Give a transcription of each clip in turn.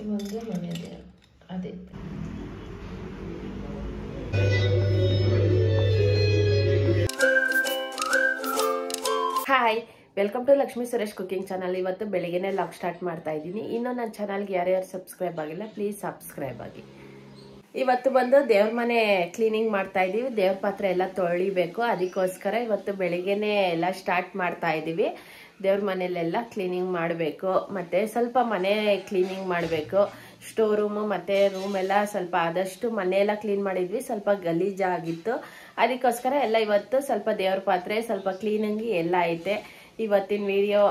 ಇವಂಗೆ ಮನೆ ದೇವರು ಅದೇ. Hi, welcome to Lakshmi Suresh cooking channel. ಇವತ್ತು ಬೆಳಿಗ್ಗೆನೆ ಲಾಗ್ ಸ್ಟಾರ್ಟ್ ಮಾಡ್ತಾ ಇದ್ದೀನಿ. ಇನ್ನೂ ನನ್ನ ಚಾನಲ್ಗೆ ಯಾರ್ಯಾರು ಸಬ್ಸ್ಕ್ರೈಬ್ ಆಗಿಲ್ಲ ಪ್ಲೀಸ್ ಸಬ್ಸ್ಕ್ರೈಬ್ ಆಗಿ. ಇವತ್ತು ಬಂದು ದೇವ್ರ ಮನೆ ಕ್ಲೀನಿಂಗ್ ಮಾಡ್ತಾ ಇದೀವಿ. ದೇವ್ರ ಪಾತ್ರೆ ಎಲ್ಲ ತೊಳಿಬೇಕು, ಅದಕ್ಕೋಸ್ಕರ ಇವತ್ತು ಬೆಳಿಗ್ಗೆನೆ ಎಲ್ಲ ಸ್ಟಾರ್ಟ್ ಮಾಡ್ತಾ ಇದೀವಿ. ದೇವ್ರ ಮನೆಯಲ್ಲೆಲ್ಲ ಕ್ಲೀನಿಂಗ್ ಮಾಡಬೇಕು, ಮತ್ತೆ ಸ್ವಲ್ಪ ಮನೆ ಕ್ಲೀನಿಂಗ್ ಮಾಡಬೇಕು. ಸ್ಟೋರ್ ರೂಮು ಮತ್ತೆ ರೂಮ್ ಎಲ್ಲ ಸ್ವಲ್ಪ ಆದಷ್ಟು ಮನೆಯೆಲ್ಲ ಕ್ಲೀನ್ ಮಾಡಿದ್ವಿ, ಸ್ವಲ್ಪ ಗಲೀಜಾಗಿತ್ತು. ಅದಕ್ಕೋಸ್ಕರ ಎಲ್ಲ ಇವತ್ತು ಸ್ವಲ್ಪ ದೇವ್ರ ಪಾತ್ರೆ ಸ್ವಲ್ಪ ಕ್ಲೀನಿಂಗ್ ಎಲ್ಲ ಐತೆ. ಇವತ್ತಿನ ವಿಡಿಯೋ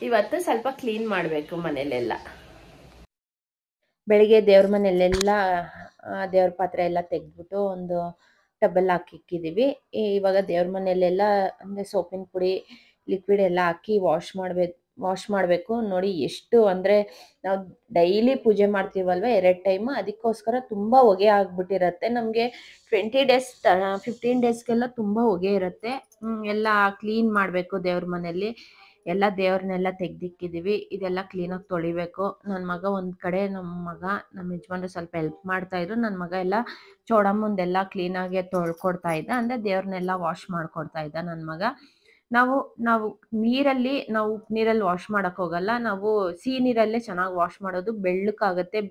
ಇವತ್ತು ಸ್ವಲ್ಪ ಕ್ಲೀನ್ ಮಾಡಬೇಕು ಮನೆಯಲ್ಲೆಲ್ಲ. ಬೆಳಿಗ್ಗೆ ದೇವ್ರ ಮನೆಯಲ್ಲೆಲ್ಲ ದೇವ್ರ ಪಾತ್ರೆ ಎಲ್ಲ ತೆಗೆದ್ಬಿಟ್ಟು ಒಂದು ಟಬ್ಬಲ್ಲಿ ಹಾಕಿ ಇಕ್ಕಿದ್ದೀವಿ. ಇವಾಗ ದೇವ್ರ ಮನೆಯಲ್ಲೆಲ್ಲ ಅಂದರೆ ಸೋಪಿನ ಪುಡಿ ಲಿಕ್ವಿಡ್ ಎಲ್ಲ ಹಾಕಿ ವಾಶ್ ಮಾಡಬೇಕು. ನೋಡಿ ಎಷ್ಟು ಅಂದರೆ ನಾವು ಡೈಲಿ ಪೂಜೆ ಮಾಡ್ತೀವಲ್ವ 2 ಟೈಮು, ಅದಕ್ಕೋಸ್ಕರ ತುಂಬ ಹೊಗೆ ಆಗಿಬಿಟ್ಟಿರತ್ತೆ ನಮಗೆ. 20 ಡೇಸ್ 15 ಡೇಸ್ಗೆಲ್ಲ ತುಂಬ ಹೊಗೆ ಇರುತ್ತೆ. ಎಲ್ಲ ಕ್ಲೀನ್ ಮಾಡಬೇಕು ದೇವ್ರ ಮನೆಯಲ್ಲಿ. ಎಲ್ಲ ದೇವ್ರನ್ನೆಲ್ಲ ತೆಗ್ದಿಕ್ಕಿದ್ದೀವಿ. ಇದೆಲ್ಲ ಕ್ಲೀನಾಗಿ ತೊಳಿಬೇಕು. ನನ್ನ ಮಗ ಒಂದು ಕಡೆ, ನಮ್ಮ ಯಜಮಾನ್ರು ಸ್ವಲ್ಪ ಹೆಲ್ಪ್ ಮಾಡ್ತಾಯಿದ್ರು. ನನ್ನ ಮಗ ಎಲ್ಲ ಚೌಡಮ್ಮಂದೆಲ್ಲ ಕ್ಲೀನಾಗಿ ತೊಳ್ಕೊಡ್ತಾ ಇದ್ದ, ಅಂದರೆ ದೇವ್ರನ್ನೆಲ್ಲ ವಾಶ್ ಮಾಡ್ಕೊಡ್ತಾ ಇದ್ದ ನನ್ನ ಮಗ. ನಾವು ನೀರಲ್ಲಿ ಉಪ್ಪು ನೀರಲ್ಲಿ ವಾಶ್ ಮಾಡೋಕ್ಕೆ ಹೋಗಲ್ಲ, ನಾವು ಸಿಹಿ ನೀರಲ್ಲೇ ಚೆನ್ನಾಗಿ ವಾಶ್ ಮಾಡೋದು. ಬೆಳ್ಳಕ್ಕಾಗುತ್ತೆ.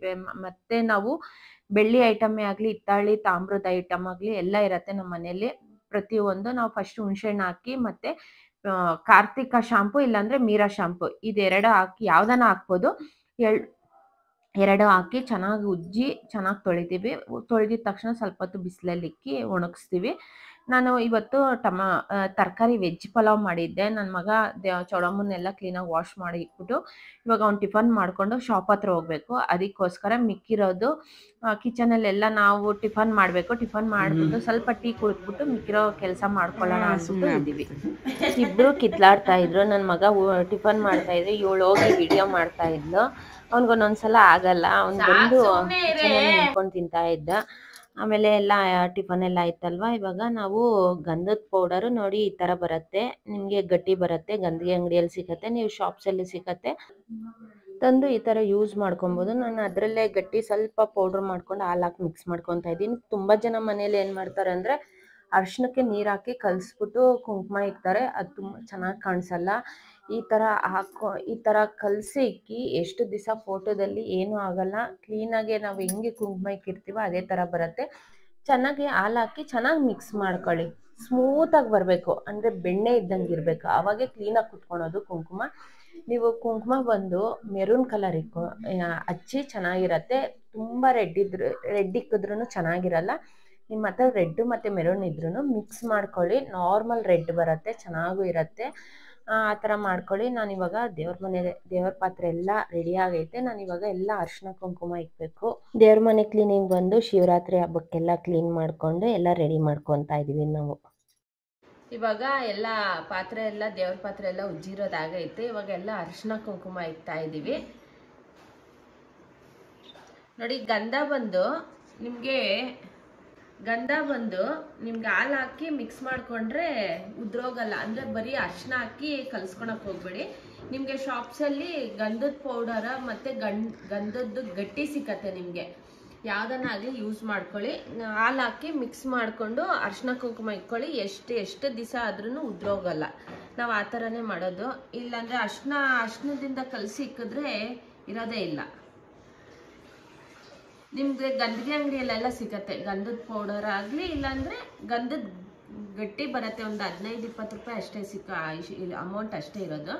ಮತ್ತು ನಾವು ಬೆಳ್ಳಿ ಐಟಮೇ ಆಗಲಿ, ಹಿತ್ತಾಳಿ ತಾಮ್ರದ ಐಟಮ್ ಆಗಲಿ ಎಲ್ಲ ಇರುತ್ತೆ ನಮ್ಮ ಮನೆಯಲ್ಲಿ. ಪ್ರತಿಯೊಂದು ನಾವು ಫಸ್ಟ್ ಹುಣಸೆಹಣ್ಣು ಹಾಕಿ ಮತ್ತು ಕಾರ್ತಿಕ ಶಾಂಪು ಇಲ್ಲಾಂದರೆ ಮೀರಾ ಶಾಂಪು ಇದೆರಡು ಹಾಕಿ, ಯಾವುದನ್ನ ಹಾಕ್ಬೋದು, ಎರಡು ಹಾಕಿ ಚೆನ್ನಾಗಿ ಉಜ್ಜಿ ಚೆನ್ನಾಗಿ ತೊಳಿತೀವಿ. ತೊಳೆದಿದ ತಕ್ಷಣ ಸ್ವಲ್ಪ ಹೊತ್ತು ಬಿಸಿಲಲ್ಲಿ ಇಕ್ಕಿ ಒಣಗಿಸ್ತೀವಿ. ನಾನು ಇವತ್ತು ತರಕಾರಿ ವೆಜ್ ಪಲಾವ್ ಮಾಡಿದ್ದೆ. ನನ್ನ ಮಗ ಚೌಡಮ್ಮನ್ನೆಲ್ಲ ಕ್ಲೀನಾಗಿ ವಾಶ್ ಮಾಡಿ ಇಟ್ಬಿಟ್ಟು ಇವಾಗ ಅವ್ನು ಟಿಫನ್ ಮಾಡಿಕೊಂಡು ಶಾಪ್ ಹತ್ರ ಹೋಗಬೇಕು. ಅದಕ್ಕೋಸ್ಕರ ಮಿಕ್ಕಿರೋದು ಕಿಚನಲ್ಲೆಲ್ಲ ನಾವು ಟಿಫನ್ ಮಾಡಬೇಕು. ಟಿಫನ್ ಮಾಡಿಬಿಟ್ಟು ಸ್ವಲ್ಪ ಟೀ ಕುಡಿದ್ಬಿಟ್ಟು ಮಿಕ್ಕಿರೋ ಕೆಲಸ ಮಾಡ್ಕೊಳ್ಳೋಣ ಅಂದ್ಬಿಟ್ಟು ಇದ್ದೀವಿ. ಇಬ್ಬರು ಕಿತ್ಲಾಡ್ತಾ ಇದ್ರು. ನನ್ನ ಮಗ ಟಿಫನ್ ಮಾಡ್ತಾ ಇದ್ರು, ಇವಳು ಹೋಗಿ ವಿಡಿಯೋ ಮಾಡ್ತಾ ಇದ್ಲು. ಅವ್ನಿಗೊಂದೊಂದ್ಸಲ ಆಗಲ್ಲ, ಅವ್ನು ಬಂದು ನಿಂತ್ಕೊಂಡು ತಿಂತಾ ಇದ್ದ. ಆಮೇಲೆ ಎಲ್ಲ ಟಿಫನ್ ಎಲ್ಲ ಆಯ್ತಲ್ವ. ಇವಾಗ ನಾವು ಗಂಧದ ಪೌಡರು ನೋಡಿ ಈ ಥರ ಬರುತ್ತೆ, ನಿಮಗೆ ಗಟ್ಟಿ ಬರುತ್ತೆ. ಗಂಧಿಗೆ ಅಂಗಡಿಯಲ್ಲಿ ಸಿಗುತ್ತೆ, ನೀವು ಶಾಪ್ಸಲ್ಲಿ ಸಿಗುತ್ತೆ. ತಂದು ಈ ಥರ ಯೂಸ್ ಮಾಡ್ಕೊಬೋದು. ನಾನು ಅದರಲ್ಲೇ ಗಟ್ಟಿ ಸ್ವಲ್ಪ ಪೌಡ್ರ್ ಮಾಡ್ಕೊಂಡು ಹಾಲು ಹಾಕಿ ಮಿಕ್ಸ್ ಮಾಡ್ಕೊತಾ ಇದ್ದೀನಿ. ತುಂಬ ಜನ ಮನೇಲಿ ಏನು ಮಾಡ್ತಾರೆ ಅಂದರೆ ಅರಿಶಿಣಕ್ಕೆ ನೀರು ಹಾಕಿ ಕಲಿಸ್ಬಿಟ್ಟು ಕುಂಕುಮ ಇಕ್ತಾರೆ, ಅದು ತುಂಬ ಚೆನ್ನಾಗಿ ಕಾಣಿಸಲ್ಲ. ಈ ಥರ ಕಲಸಿ ಇಕ್ಕಿ ಎಷ್ಟು ದಿವಸ ಫೋಟೋದಲ್ಲಿ ಏನೂ ಆಗಲ್ಲ. ಕ್ಲೀನಾಗೆ ನಾವು ಹೆಂಗೆ ಕುಂಕುಮ ಇಕ್ಕಿರ್ತೀವೋ ಅದೇ ಥರ ಬರುತ್ತೆ. ಚೆನ್ನಾಗಿ ಹಾಲು ಹಾಕಿ ಚೆನ್ನಾಗಿ ಮಿಕ್ಸ್ ಮಾಡ್ಕೊಳ್ಳಿ. ಸ್ಮೂತಾಗಿ ಬರಬೇಕು, ಅಂದರೆ ಬೆಣ್ಣೆ ಇದ್ದಂಗೆ ಇರಬೇಕು, ಆವಾಗೇ ಕ್ಲೀನಾಗಿ ಕುತ್ಕೊಳೋದು ಕುಂಕುಮ. ನೀವು ಕುಂಕುಮ ಬಂದು ಮೆರೂನ್ ಕಲರ್ ಹಚ್ಚಿ ಚೆನ್ನಾಗಿರತ್ತೆ. ತುಂಬ ರೆಡ್ ಇಕ್ಕಿದ್ರೂ ಚೆನ್ನಾಗಿರಲ್ಲ. ನಿಮ್ಮ ಹತ್ರ ರೆಡ್ ಮತ್ತು ಮೆರೂನ್ ಇದ್ರೂ ಮಿಕ್ಸ್ ಮಾಡ್ಕೊಳ್ಳಿ, ನಾರ್ಮಲ್ ರೆಡ್ ಬರುತ್ತೆ, ಚೆನ್ನಾಗೂ ಇರುತ್ತೆ. ಆ ಥರ ಮಾಡ್ಕೊಳ್ಳಿ. ನಾನಿವಾಗ ದೇವ್ರ ಪಾತ್ರೆ ಎಲ್ಲ ರೆಡಿ ಆಗೈತೆ. ನಾನಿವಾಗ ಎಲ್ಲ ಅರಿಶಿನ ಕುಂಕುಮ ಇಕ್ಬೇಕು. ದೇವ್ರ ಮನೆ ಕ್ಲೀನಿಂಗ್ ಬಂದು ಶಿವರಾತ್ರಿ ಹಬ್ಬಕ್ಕೆಲ್ಲ ಕ್ಲೀನ್ ಮಾಡಿಕೊಂಡು ಎಲ್ಲ ರೆಡಿ ಮಾಡ್ಕೊತಾ ಇದೀವಿ ನಾವು. ಇವಾಗ ಎಲ್ಲ ಪಾತ್ರೆ ಎಲ್ಲ ದೇವ್ರ ಪಾತ್ರೆ ಎಲ್ಲ ಉಜ್ಜಿರೋದಾಗೈತೆ. ಇವಾಗ ಎಲ್ಲ ಅರಿಶಿನ ಕುಂಕುಮ ಇಕ್ತಾ ಇದ್ದೀವಿ. ನೋಡಿ, ಗಂಧ ಬಂದು ನಿಮಗೆ ಹಾಲು ಹಾಕಿ ಮಿಕ್ಸ್ ಮಾಡಿಕೊಂಡ್ರೆ ಉದ್ರೋಗಲ್ಲ. ಅಂದರೆ ಬರೀ ಅರಿಶಿನ ಹಾಕಿ ಕಲಿಸ್ಕೊಳಕ್ಕೆ ಹೋಗ್ಬೇಡಿ. ನಿಮಗೆ ಶಾಪ್ಸಲ್ಲಿ ಗಂಧದ ಪೌಡರ ಮತ್ತು ಗಂಧದ್ದು ಗಟ್ಟಿ ಸಿಕ್ಕತ್ತೆ. ನಿಮಗೆ ಯಾವುದನ್ನಾಗಲಿ ಯೂಸ್ ಮಾಡ್ಕೊಳ್ಳಿ. ಹಾಲು ಹಾಕಿ ಮಿಕ್ಸ್ ಮಾಡಿಕೊಂಡು ಅರಿಶಿನ ಕುಂಕುಮ ಇಟ್ಕೊಳ್ಳಿ. ಎಷ್ಟು ದಿವಸ ಆದ್ರೂ ಉದ್ರೋಗಲ್ಲ. ನಾವು ಆ ಥರನೇ ಮಾಡೋದು. ಇಲ್ಲಾಂದರೆ ಅರಿಶಿನದಿಂದ ಕಲಸಿ ಇಕ್ಕಿದ್ರೆ ಇರೋದೇ ಇಲ್ಲ. ನಿಮಗೆ ಗಂಧಿಗೆ ಅಂಗಡಿಯಲ್ಲೆಲ್ಲ ಸಿಗತ್ತೆ ಗಂಧದ ಪೌಡರ್ ಆಗಲಿ, ಇಲ್ಲಾಂದರೆ ಗಂಧದ ಗಟ್ಟಿ ಬರುತ್ತೆ. ಒಂದು 15-20 ರೂಪಾಯಿ ಅಷ್ಟೇ ಅಮೌಂಟ್ ಅಷ್ಟೇ ಇರೋದು.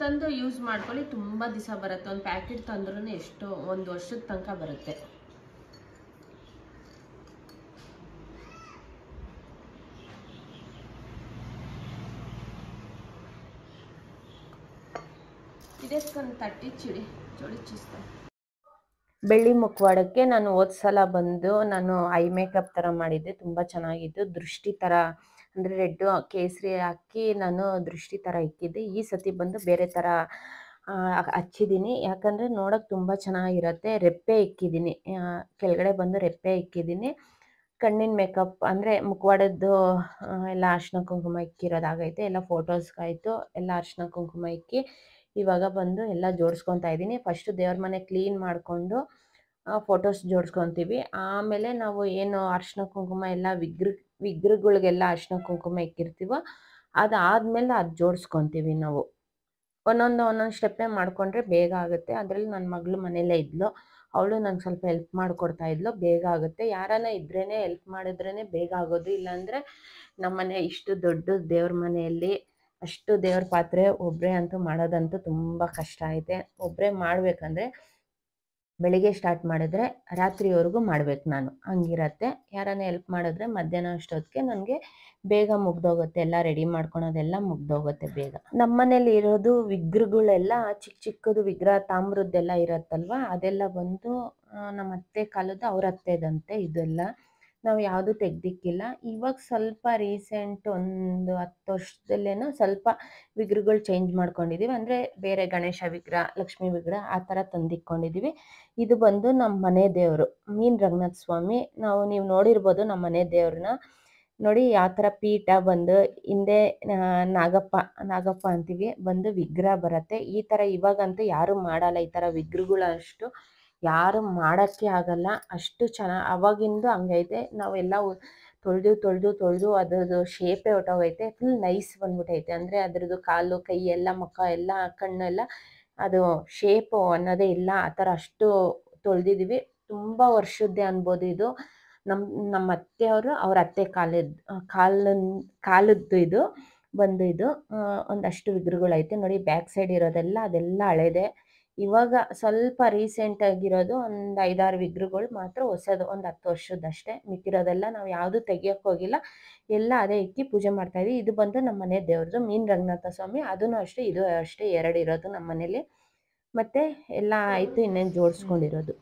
ತಂದು ಯೂಸ್ ಮಾಡ್ಕೊಳ್ಳಿ, ತುಂಬ ದಿವಸ ಬರುತ್ತೆ. ಒಂದು ಪ್ಯಾಕೆಟ್ ತಂದ್ರೂ ಎಷ್ಟೋ 1 ವರ್ಷದ ತನಕ ಬರುತ್ತೆ. ಇದಕ್ಕೊಂದು ತಟ್ಟಿ ಚೊಡಿಚಿಸ್ತಾರೆ. ಬೆಳ್ಳಿ ಮುಖವಾಡಕ್ಕೆ ನಾನು ಹೋದ ಸಲ ಬಂದು ಐ ಮೇಕಪ್ ಥರ ಮಾಡಿದ್ದೆ, ತುಂಬ ಚೆನ್ನಾಗಿತ್ತು. ದೃಷ್ಟಿ ಥರ, ಅಂದರೆ ರೆಡ್ಡು ಕೇಸರಿ ಹಾಕಿ ನಾನು ದೃಷ್ಟಿ ಥರ ಇಕ್ಕಿದ್ದೆ. ಈ ಸತಿ ಬಂದು ಬೇರೆ ಥರ ಹಚ್ಚಿದ್ದೀನಿ, ಯಾಕಂದರೆ ನೋಡೋಕೆ ತುಂಬ ಚೆನ್ನಾಗಿರುತ್ತೆ. ರೆಪ್ಪೆ ಇಕ್ಕಿದ್ದೀನಿ, ಕೆಳಗಡೆ ಬಂದು ರೆಪ್ಪೆ ಇಕ್ಕಿದ್ದೀನಿ. ಕಣ್ಣಿನ ಮೇಕಪ್ ಅಂದರೆ ಮುಖವಾಡದ್ದು ಎಲ್ಲ ಅರಿಶಿನ ಕುಂಕುಮ ಇಕ್ಕಿರೋದಾಗೈತೆ. ಎಲ್ಲ ಫೋಟೋಸ್ಗಾಯಿತು ಎಲ್ಲ ಅರಿಶಿನ ಕುಂಕುಮ ಇಕ್ಕಿ ಇವಾಗ ಬಂದು ಎಲ್ಲ ಜೋಡಿಸ್ಕೊತಾ ಇದ್ದೀನಿ. ಫಸ್ಟು ದೇವ್ರ ಮನೆ ಕ್ಲೀನ್ ಮಾಡಿಕೊಂಡು ಫೋಟೋಸ್ ಜೋಡಿಸ್ಕೊತೀವಿ. ಆಮೇಲೆ ನಾವು ಏನು ಅರಿಶಿನ ಕುಂಕುಮ ಎಲ್ಲ ವಿಗ್ರಹಗಳಿಗೆಲ್ಲ ಅರಿಶಿನ ಕುಂಕುಮ ಇಕ್ಕಿರ್ತೀವೋ ಅದಾದಮೇಲೆ ಅದು ಜೋಡಿಸ್ಕೊತೀವಿ ನಾವು. ಒಂದೊಂದು ಸ್ಟೆಪ್ಪೇ ಮಾಡಿಕೊಂಡ್ರೆ ಬೇಗ ಆಗುತ್ತೆ. ಅದರಲ್ಲಿ ನನ್ನ ಮಗಳು ಮನೆಯಲ್ಲೇ ಇದ್ಲು, ಅವಳು ನಂಗೆ ಸ್ವಲ್ಪ ಹೆಲ್ಪ್ ಮಾಡಿಕೊಡ್ತಾ ಇದ್ಲು. ಬೇಗ ಆಗುತ್ತೆ, ಯಾರನ್ನ ಇದ್ರೇ ಹೆಲ್ಪ್ ಮಾಡಿದ್ರೇ ಬೇಗ ಆಗೋದು. ಇಲ್ಲಾಂದರೆ ನಮ್ಮನೆ ಇಷ್ಟು ದೊಡ್ಡ ದೇವ್ರ ಮನೆಯಲ್ಲಿ ಅಷ್ಟು ದೇವ್ರ ಪಾತ್ರೆ ಒಬ್ಬರೇ ಅಂತೂ ಮಾಡೋದಂತೂ ತುಂಬ ಕಷ್ಟ ಐತೆ. ಒಬ್ಬರೇ ಮಾಡಬೇಕಂದ್ರೆ ಬೆಳಿಗ್ಗೆ ಸ್ಟಾರ್ಟ್ ಮಾಡಿದ್ರೆ ರಾತ್ರಿವರೆಗೂ ಮಾಡ್ಬೇಕು ನಾನು, ಹಂಗಿರತ್ತೆ. ಯಾರನ್ನ ಹೆಲ್ಪ್ ಮಾಡಿದ್ರೆ ಮಧ್ಯಾಹ್ನ ಅಷ್ಟೊತ್ತಿಗೆ ನನಗೆ ಬೇಗ ಮುಗ್ದೋಗುತ್ತೆ, ಎಲ್ಲ ರೆಡಿ ಮಾಡ್ಕೊಳೋದೆಲ್ಲ ಮುಗ್ದೋಗುತ್ತೆ ಬೇಗ. ನಮ್ಮ ಮನೇಲಿ ಇರೋದು ವಿಗ್ರಹಗಳೆಲ್ಲ ಚಿಕ್ಕದು ವಿಗ್ರಹ ತಾಮ್ರದ್ದೆಲ್ಲ ಇರತ್ತಲ್ವ, ಅದೆಲ್ಲ ಬಂದು ನಮ್ಮ ಅತ್ತೆ ಕಾಲದ್ದು, ಅವ್ರ ಅತ್ತೆದಂತೆ ಇದೆಲ್ಲ. ನಾವು ಯಾವುದು ತೆಗ್ದಿಕ್ಕಿಲ್ಲ. ಇವಾಗ ಸ್ವಲ್ಪ ರೀಸೆಂಟ್ ಒಂದು 10 ವರ್ಷದಲ್ಲೇನೋ ಸ್ವಲ್ಪ ವಿಗ್ರಹಗಳು ಚೇಂಜ್ ಮಾಡ್ಕೊಂಡಿದ್ದೀವಿ. ಅಂದರೆ ಬೇರೆ ಗಣೇಶ ವಿಗ್ರಹ, ಲಕ್ಷ್ಮೀ ವಿಗ್ರಹ ಆ ಥರ ತಂದಿಕ್ಕೊಂಡಿದ್ದೀವಿ. ಇದು ಬಂದು ನಮ್ಮ ಮನೆ ದೇವರು ಮೀನ್ ರಂಗನಾಥ ಸ್ವಾಮಿ. ನೀವು ನೋಡಿರ್ಬೋದು ನಮ್ಮ ಮನೆ ದೇವ್ರನ್ನ. ನೋಡಿ ಯಾವ ಥರ ಪೀಠ ಬಂದು ಹಿಂದೆ ನಾಗಪ್ಪ ಅಂತೀವಿ ಬಂದು ವಿಗ್ರಹ ಬರುತ್ತೆ. ಈ ಥರ ಇವಾಗಂತೂ ಯಾರು ಮಾಡಲ್ಲ, ಈ ಥರ ವಿಗ್ರಹಗಳು ಅಷ್ಟು ಯಾರು ಮಾಡೋಕ್ಕೆ ಆಗಲ್ಲ, ಅಷ್ಟು ಚೆನ್ನಾಗಿ ಅವಾಗಿಂದು ಹಂಗೈತೆ. ನಾವೆಲ್ಲ ತೊಳೆದು ಅದ್ರದ್ದು ಶೇಪೇ ಹೊಟ್ಟೋಗೈತೆ, ಫುಲ್ ನೈಸ್ ಬಂದ್ಬಿಟ್ಟೈತೆ. ಅಂದರೆ ಅದ್ರದ್ದು ಕಾಲು ಕೈ ಎಲ್ಲ ಮುಖ ಎಲ್ಲ ಕಣ್ಣೆಲ್ಲ ಅದು ಶೇಪು ಅನ್ನೋದೇ ಇಲ್ಲ, ಆ ಥರ ಅಷ್ಟು ತೊಳೆದಿದ್ದೀವಿ. ತುಂಬ ವರ್ಷದ್ದೇ ಅನ್ಬೋದು ಇದು. ನಮ್ಮ ಅತ್ತೆಯವರು ಅವ್ರ ಅತ್ತೆ ಕಾಲದ್ದು ಇದು ಬಂದು ಇದು ಒಂದಷ್ಟು ವಿಗ್ರಹಗಳೈತೆ ನೋಡಿ. ಬ್ಯಾಕ್ ಸೈಡ್ ಇರೋದೆಲ್ಲ ಅದೆಲ್ಲ ಹಳೇದೆ. ಇವಾಗ ಸ್ವಲ್ಪ ರೀಸೆಂಟಾಗಿರೋದು ಒಂದು 5-6 ವಿಗ್ರಹಗಳು ಮಾತ್ರ ಹೊಸದು, ಒಂದು 10 ವರ್ಷದಷ್ಟೇ. ಮಿಕ್ಕಿರೋದೆಲ್ಲ ನಾವು ಯಾವುದು ತೆಗಿಯೋಕ್ಕೆ ಹೋಗಿಲ್ಲ, ಎಲ್ಲ ಅದೇ ಇಕ್ಕಿ ಪೂಜೆ ಮಾಡ್ತಾಯಿದ್ವಿ. ಇದು ಬಂದು ನಮ್ಮ ಮನೆ ದೇವ್ರದ್ದು ಮೀನ್ ರಂಗನಾಥ ಸ್ವಾಮಿ. ಅದೂ ಅಷ್ಟೇ, ಇದು ಅಷ್ಟೇ, 2 ಇರೋದು ನಮ್ಮ ಮನೇಲಿ. ಮತ್ತು ಎಲ್ಲ ಆಯಿತು, ಇನ್ನೇನು ಜೋಡಿಸ್ಕೊಂಡಿರೋದು.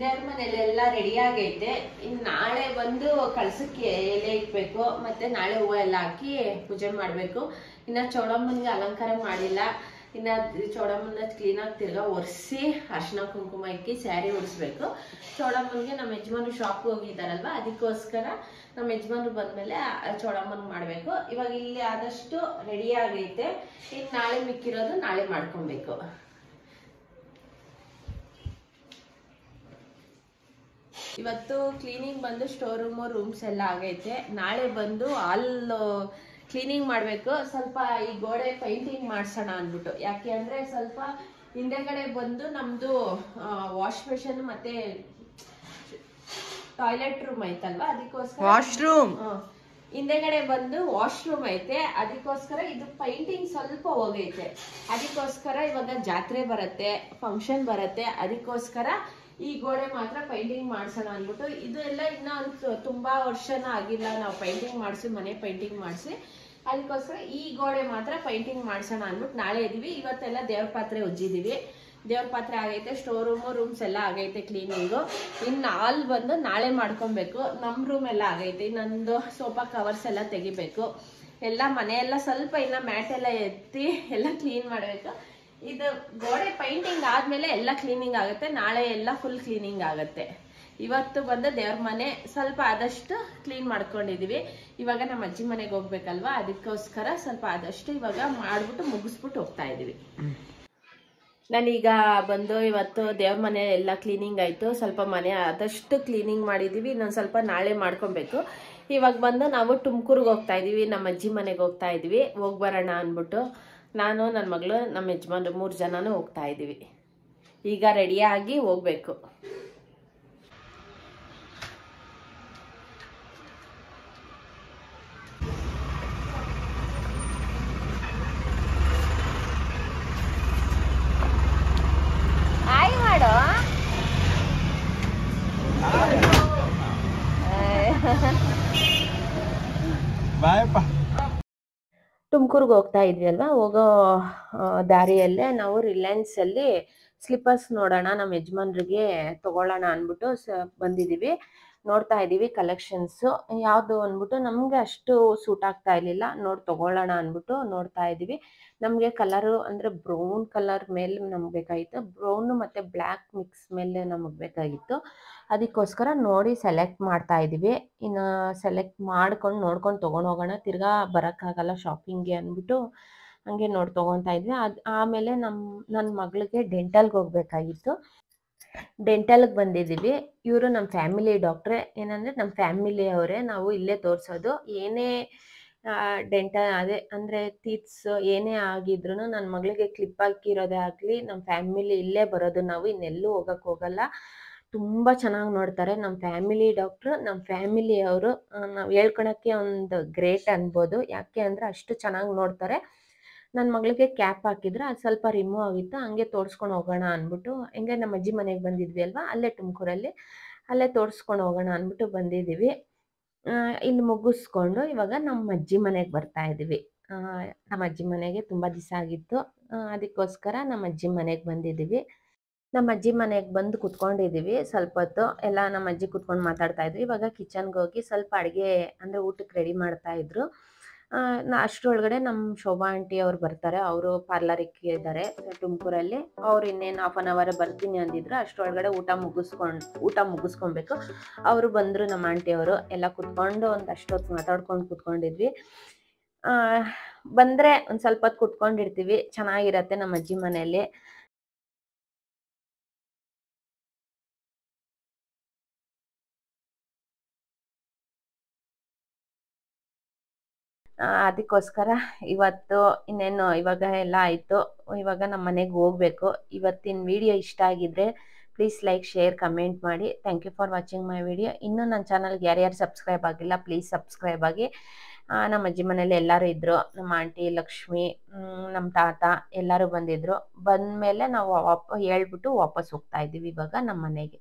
ದೇವ್ರ ಮನೇಲೆಲ್ಲ ರೆಡಿ ಆಗೈತೆ. ಇನ್ನು ನಾಳೆ ಬಂದು ಕಳಸಕ್ಕೆ ಎಲೆ ಇಕ್ಬೇಕು, ಮತ್ತೆ ನಾಳೆ ಹೂವು ಎಲ್ಲ ಹಾಕಿ ಪೂಜೆ ಮಾಡಬೇಕು. ಇನ್ನು ಚೌಡಮ್ಮನಿಗೆ ಅಲಂಕಾರ ಮಾಡಿಲ್ಲ. ಇನ್ನು ಚೌಡಮ್ಮನ ಕ್ಲೀನಾಗಿ ತಿರ್ಗಾ ಒರೆಸಿ ಅರಿಶಿನ ಕುಂಕುಮ ಇಕ್ಕಿ ಸ್ಯಾರಿ ಉಡಿಸ್ಬೇಕು. ಚೌಡಮ್ಮನಿಗೆ ನಮ್ಮ ಯಜಮಾನ್ರು ಶಾಪ್ಗೆ ಹೋಗಿದ್ದಾರಲ್ವ, ಅದಕ್ಕೋಸ್ಕರ ನಮ್ಮ ಯಜಮಾನ್ರು ಬಂದಮೇಲೆ ಚೌಡಮ್ಮನಿಗೆ ಮಾಡಬೇಕು. ಇವಾಗ ಇಲ್ಲಿ ಆದಷ್ಟು ರೆಡಿ ಆಗೈತೆ. ಇನ್ನು ನಾಳೆ ಮಿಕ್ಕಿರೋದು ನಾಳೆ ಮಾಡ್ಕೊಬೇಕು. ಇವತ್ತು ಕ್ಲೀನಿಂಗ್ ಬಂದು ಸ್ಟೋರ್ ರೂಮ್ಸ್ ಎಲ್ಲ ಆಗೈತೆ. ನಾಳೆ ಬಂದು ಹಾಲ್ ಕ್ಲೀನಿಂಗ್ ಮಾಡಬೇಕು. ಸ್ವಲ್ಪ ಈ ಗೋಡೆ ಪೈಂಟಿಂಗ್ ಮಾಡ್ಸೋಣ ಅಂದ್ಬಿಟ್ಟು. ಯಾಕೆ ಅಂದರೆ ಸ್ವಲ್ಪ ಹಿಂದೆಗಡೆ ಬಂದು ನಮ್ಮದು ವಾಶ್ ಬೇಷನ್ ಮತ್ತೆ ಟಾಯ್ಲೆಟ್ ರೂಮ್ ಐತಲ್ವ, ಅದಕ್ಕೋಸ್ಕರ ವಾಶ್ರೂಮ್ ಹಿಂದೆಗಡೆ ಬಂದು ವಾಶ್ರೂಮ್ ಐತೆ. ಅದಕ್ಕೋಸ್ಕರ ಇದು ಪೈಂಟಿಂಗ್ ಸ್ವಲ್ಪ ಹೋಗೈತೆ. ಅದಕ್ಕೋಸ್ಕರ ಇವಾಗ ಜಾತ್ರೆ ಬರುತ್ತೆ, ಫಂಕ್ಷನ್ ಬರುತ್ತೆ, ಅದಕ್ಕೋಸ್ಕರ ಈ ಗೋಡೆ ಮಾತ್ರ ಪೈಂಟಿಂಗ್ ಮಾಡ್ಸೋಣ ಅಂದ್ಬಿಟ್ಟು. ಇದು ಎಲ್ಲ ಇನ್ನ ತುಂಬಾ ವರ್ಷನ ಆಗಿಲ್ಲ ನಾವು ಪೈಂಟಿಂಗ್ ಮಾಡಿಸಿ, ಮನೆ ಪೈಂಟಿಂಗ್ ಮಾಡಿಸಿ. ಅದಕ್ಕೋಸ್ಕರ ಈ ಗೋಡೆ ಮಾತ್ರ ಪೈಂಟಿಂಗ್ ಮಾಡ್ಸೋಣ ಅಂದ್ಬಿಟ್ಟು ನಾಳೆ ಇದೀವಿ. ಇವತ್ತೆಲ್ಲ ದೇವ್ರ ಪಾತ್ರೆ ಉಜ್ಜಿದೀವಿ, ದೇವ್ರ ಪಾತ್ರೆ ಆಗೈತೆ, ಸ್ಟೋರ್ ರೂಮ್ಸ್ ಎಲ್ಲ ಆಗೈತೆ ಕ್ಲೀನಿಂಗು. ಇನ್ನು ಹಾಲ್ ಬಂದು ನಾಳೆ ಮಾಡ್ಕೊಬೇಕು. ನಮ್ಮ ರೂಮ್ ಎಲ್ಲ ಆಗೈತೆ. ಇನ್ನೊಂದು ಸೋಫಾ ಕವರ್ಸ್ ಎಲ್ಲ ತೆಗಿಬೇಕು. ಎಲ್ಲ ಮನೆಯೆಲ್ಲ ಸ್ವಲ್ಪ ಇನ್ನ ಮ್ಯಾಟ್ ಎಲ್ಲ ಎತ್ತಿ ಎಲ್ಲ ಕ್ಲೀನ್ ಮಾಡಬೇಕು. ಇದು ಗೋಡೆ ಪೈಂಟಿಂಗ್ ಆದ್ಮೇಲೆ ಎಲ್ಲ ಕ್ಲೀನಿಂಗ್ ಆಗುತ್ತೆ. ನಾಳೆ ಎಲ್ಲ ಫುಲ್ ಕ್ಲೀನಿಂಗ್ ಆಗುತ್ತೆ. ಇವತ್ತು ಬಂದು ದೇವ್ರ ಮನೆ ಸ್ವಲ್ಪ ಆದಷ್ಟು ಕ್ಲೀನ್ ಮಾಡ್ಕೊಂಡಿದೀವಿ. ಇವಾಗ ನಮ್ಮ ಅಜ್ಜಿ ಮನೆಗೆ ಹೋಗ್ಬೇಕಲ್ವಾ, ಅದಕ್ಕೋಸ್ಕರ ಸ್ವಲ್ಪ ಆದಷ್ಟು ಇವಾಗ ಮಾಡ್ಬಿಟ್ಟು ಮುಗಿಸ್ಬಿಟ್ಟು ಹೋಗ್ತಾ ಇದೀವಿ. ನಾನೀಗ ಬಂದು ಇವತ್ತು ದೇವ್ರ ಮನೆ ಎಲ್ಲ ಕ್ಲೀನಿಂಗ್ ಆಯ್ತು. ಸ್ವಲ್ಪ ಮನೆ ಆದಷ್ಟು ಕ್ಲೀನಿಂಗ್ ಮಾಡಿದೀವಿ. ಇನ್ನೊಂದು ಸ್ವಲ್ಪ ನಾಳೆ ಮಾಡ್ಕೊಬೇಕು. ಇವಾಗ ಬಂದು ನಾವು ತುಮಕೂರ್ಗೆ ಹೋಗ್ತಾ ಇದೀವಿ, ನಮ್ಮ ಅಜ್ಜಿ ಮನೆಗೆ ಹೋಗ್ತಾ ಇದೀವಿ. ಹೋಗಿ ಬರೋಣ ಅಂದ್ಬಿಟ್ಟು ನಾನು, ನನ್ನ ಮಗಳು, ನಮ್ಮ ಯಜಮಾನ್ರು 3 ಜನನೂ ಹೋಗ್ತಾ ಇದ್ದೀವಿ. ಈಗ ರೆಡಿಯಾಗಿ ಹೋಗ್ಬೇಕು. ಹಾಯ್ ಮಾಡು. ತುಮಕೂರ್ಗೆ ಹೋಗ್ತಾ ಇದ್ವಿ ಅಲ್ವಾ, ಹೋಗೋ ದಾರಿಯಲ್ಲೇ ನಾವು ರಿಲಯನ್ಸಲ್ಲಿ ಸ್ಲಿಪ್ಪರ್ಸ್ ನೋಡೋಣ, ನಮ್ಮ ಯಜಮಾನ್ರಿಗೆ ತೊಗೊಳ್ಳೋಣ ಅಂದ್ಬಿಟ್ಟು ಬಂದಿದ್ದೀವಿ. ನೋಡ್ತಾ ಇದ್ದೀವಿ ಕಲೆಕ್ಷನ್ಸು ಯಾವುದು ಅಂದ್ಬಿಟ್ಟು ನಮಗೆ ಅಷ್ಟು ಸೂಟ್ ಆಗ್ತಾ ಇರಲಿಲ್ಲ. ತೊಗೊಳ್ಳೋಣ ಅಂದ್ಬಿಟ್ಟು ನೋಡ್ತಾ ಇದ್ದೀವಿ. ನಮಗೆ ಕಲರು ಅಂದರೆ ಬ್ರೌನ್ ಕಲರ್ ಮೇಲೆ ನಮ್ಗೆ ಬೇಕಾಗಿತ್ತು. ಬ್ರೌನು ಮತ್ತು ಬ್ಲ್ಯಾಕ್ ಮಿಕ್ಸ್ ಮೇಲೆ ನಮಗೆ ಬೇಕಾಗಿತ್ತು. ಅದಕ್ಕೋಸ್ಕರ ನೋಡಿ ಸೆಲೆಕ್ಟ್ ಮಾಡ್ತಾ ಇದ್ದೀವಿ. ಇನ್ನು ಸೆಲೆಕ್ಟ್ ಮಾಡ್ಕೊಂಡು ನೋಡ್ಕೊಂಡು ತೊಗೊಂಡೋಗೋಣ, ತಿರ್ಗಾ ಬರೋಕ್ಕಾಗಲ್ಲ ಶಾಪಿಂಗ್ಗೆ ಅಂದ್ಬಿಟ್ಟು ಹಂಗೆ ನೋಡಿ ತೊಗೊತಾ ಇದ್ವಿ. ಆಮೇಲೆ ನನ್ನ ಮಗಳಿಗೆ ಡೆಂಟಲ್ಗೆ ಹೋಗ್ಬೇಕಾಗಿತ್ತು. ಡೆಂಟಲ್ಗೆ ಬಂದಿದ್ದೀವಿ. ಇವರು ನಮ್ಮ ಫ್ಯಾಮಿಲಿ ಡಾಕ್ಟ್ರೇ. ಏನಂದರೆ ನಮ್ಮ ಫ್ಯಾಮಿಲಿಯವರೇ, ನಾವು ಇಲ್ಲೇ ತೋರಿಸೋದು. ಏನೇ ಅದೇ ಅಂದರೆ ಟೀತ್ಸ್ ಏನೇ ಆಗಿದ್ರೂ ನನ್ನ ಮಗಳಿಗೆ ಕ್ಲಿಪ್ ಹಾಕಿರೋದೇ ಆಗಲಿ, ನಮ್ಮ ಫ್ಯಾಮಿಲಿ ಇಲ್ಲೇ ಬರೋದು, ನಾವು ಇನ್ನೆಲ್ಲೂ ಹೋಗೋಕ್ಕೆ ಹೋಗಲ್ಲ. ತುಂಬ ಚೆನ್ನಾಗಿ ನೋಡ್ತಾರೆ ನಮ್ಮ ಫ್ಯಾಮಿಲಿ ಡಾಕ್ಟ್ರು. ನಮ್ಮ ಫ್ಯಾಮಿಲಿಯವರು ನಾವು ಹೇಳ್ಕೊಳಕ್ಕೆ ಒಂದು ಗ್ರೇಟ್ ಅನ್ಬೋದು. ಯಾಕೆ ಅಂದರೆ ಅಷ್ಟು ಚೆನ್ನಾಗಿ ನೋಡ್ತಾರೆ. ನನ್ನ ಮಗಳಿಗೆ ಕ್ಯಾಪ್ ಹಾಕಿದ್ರೆ ಅದು ಸ್ವಲ್ಪ ರಿಮೂವ್ ಆಗಿತ್ತು, ಹಂಗೆ ತೋರಿಸ್ಕೊಂಡು ಹೋಗೋಣ ಅಂದ್ಬಿಟ್ಟು, ಹೆಂಗೆ ನಮ್ಮ ಅಜ್ಜಿ ಮನೆಗೆ ಬಂದಿದ್ವಿ ಅಲ್ವಾ, ಅಲ್ಲೇ ತುಮಕೂರಲ್ಲಿ, ಅಲ್ಲೇ ತೋರಿಸ್ಕೊಂಡು ಹೋಗೋಣ ಅಂದ್ಬಿಟ್ಟು ಬಂದಿದ್ದೀವಿ. ಇಲ್ಲಿ ಮುಗಿಸ್ಕೊಂಡು ಇವಾಗ ನಮ್ಮ ಅಜ್ಜಿ ಮನೆಗೆ ಬರ್ತಾ ಇದ್ದೀವಿ. ನಮ್ಮ ಅಜ್ಜಿ ಮನೆಗೆ ತುಂಬ ದಿವಸ ಆಗಿತ್ತು, ಅದಕ್ಕೋಸ್ಕರ ನಮ್ಮ ಅಜ್ಜಿ ಮನೆಗೆ ಬಂದಿದ್ದೀವಿ. ನಮ್ಮ ಅಜ್ಜಿ ಮನೆಗೆ ಬಂದು ಕುತ್ಕೊಂಡಿದ್ದೀವಿ. ಸ್ವಲ್ಪ ಹೊತ್ತು ಎಲ್ಲ ನಮ್ಮ ಅಜ್ಜಿ ಕುತ್ಕೊಂಡು ಮಾತಾಡ್ತಾ ಇದ್ವಿ. ಇವಾಗ ಕಿಚನ್ಗೆ ಹೋಗಿ ಸ್ವಲ್ಪ ಅಡುಗೆ ಅಂದರೆ ಊಟಕ್ಕೆ ರೆಡಿ ಮಾಡ್ತಾಯಿದ್ರು. ಅಷ್ಟರೊಳಗಡೆ ನಮ್ಮ ಶೋಭಾ ಆಂಟಿ ಅವ್ರು ಬರ್ತಾರೆ. ಅವರು ಪಾರ್ಲರ್ ಇಕ್ಕಿದ್ದಾರೆ ತುಮಕೂರಲ್ಲಿ. ಅವ್ರು ಇನ್ನೇನು ಹಾಫ್ ಆನ್ ಅವರ್ ಬರ್ತೀನಿ ಅಂದಿದ್ರು. ಅಷ್ಟರೊಳಗಡೆ ಊಟ ಮುಗಿಸ್ಕೊಬೇಕು. ಅವರು ಬಂದರು, ನಮ್ಮ ಆಂಟಿಯವರು. ಎಲ್ಲ ಕುತ್ಕೊಂಡು ಒಂದು ಅಷ್ಟೊತ್ತು ಮಾತಾಡ್ಕೊಂಡು ಕುತ್ಕೊಂಡಿದ್ವಿ. ಬಂದರೆ ಒಂದು ಸ್ವಲ್ಪ ಹೊತ್ತು ಕುತ್ಕೊಂಡಿರ್ತೀವಿ, ಚೆನ್ನಾಗಿರತ್ತೆ ನಮ್ಮ ಅಜ್ಜಿ ಮನೆಯಲ್ಲಿ. ಅದಕ್ಕೋಸ್ಕರ ಇವತ್ತು ಇನ್ನೇನು ಇವಾಗ ಎಲ್ಲ ಆಯಿತು. ಇವಾಗ ನಮ್ಮ ಮನೆಗೆ ಹೋಗಬೇಕು. ಇವತ್ತಿನ ವಿಡಿಯೋ ಇಷ್ಟ ಆಗಿದ್ದರೆ ಪ್ಲೀಸ್ ಲೈಕ್, ಶೇರ್, ಕಮೆಂಟ್ ಮಾಡಿ. Thank you for watching my video. ಇನ್ನೂ ನನ್ನ ಚಾನಲ್ಗೆ ಯಾರ್ಯಾರು ಸಬ್ಸ್ಕ್ರೈಬ್ ಆಗಿಲ್ಲ ಪ್ಲೀಸ್ ಸಬ್ಸ್ಕ್ರೈಬ್ ಆಗಿ. ನಮ್ಮ ಅಜ್ಜಿ ಮನೇಲಿ ಎಲ್ಲರೂ ಇದ್ದರು. ನಮ್ಮ ಆಂಟಿ ಲಕ್ಷ್ಮಿ, ನಮ್ಮ ತಾತ ಎಲ್ಲರೂ ಬಂದಿದ್ದರು. ಬಂದಮೇಲೆ ನಾವು ಹೇಳ್ಬಿಟ್ಟು ವಾಪಸ್ ಹೋಗ್ತಾ ಇದ್ದೀವಿ ಇವಾಗ ನಮ್ಮ ಮನೆಗೆ.